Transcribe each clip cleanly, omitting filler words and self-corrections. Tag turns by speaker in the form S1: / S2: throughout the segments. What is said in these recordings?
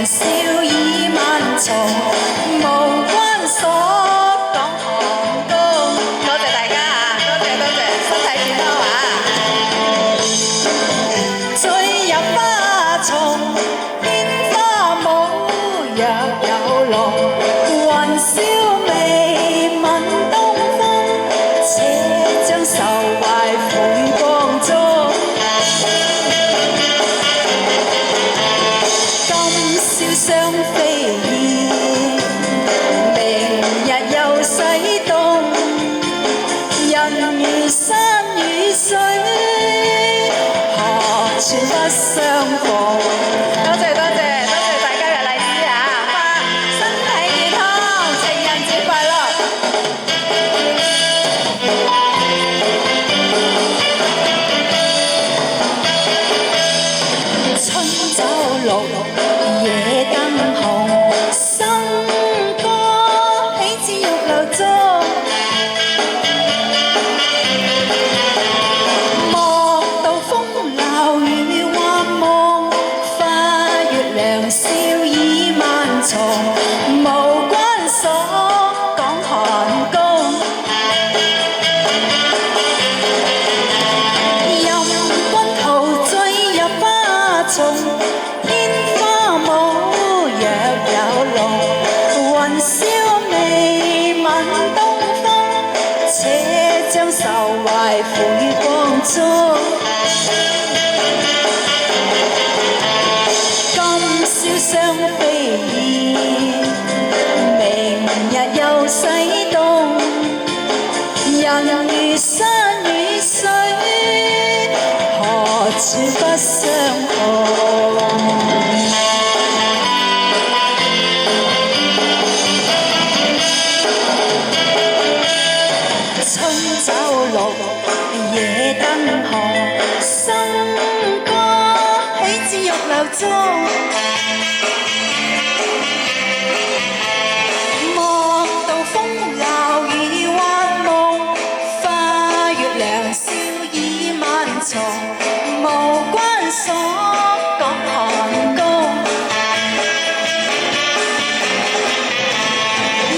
S1: 良宵已萬重，無關所講寒冬。多謝大家啊，多謝，身體健康啊！醉入花叢，煙花舞，若有龍，雲霄未聞東風，且將愁懷悔光中。今宵雙飛燕，明日又洗凍，人如山與水，何處不相逢？多謝大家嘅利是啊！身體健康，情人節快樂！春酒綠，夜燈紅，笙歌起自玉樓中。莫道風流如幻夢，花月良宵已萬重，無關所講寒宮。任君陶醉入花叢，煙花舞，若有龍，雲霄未聞東風，且將愁懷悔光中。今宵雙飛燕，明日又洗凍，人如山與水，何處不相逢？春酒綠，夜燈紅，笙歌起自玉樓中。莫道風流如幻夢，花月良宵已萬重，無關所講寒宮。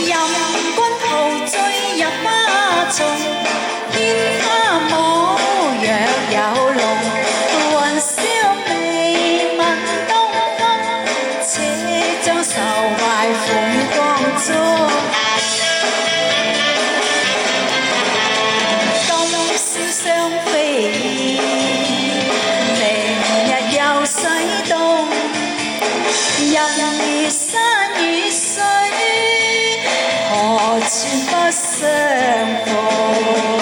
S1: 任君陶醉入花叢，煙花舞，若有龍，雲霄未聞東風，且將愁懷悔光中。今宵雙飛燕，明日又洗凍，人如山與水，何處不相逢？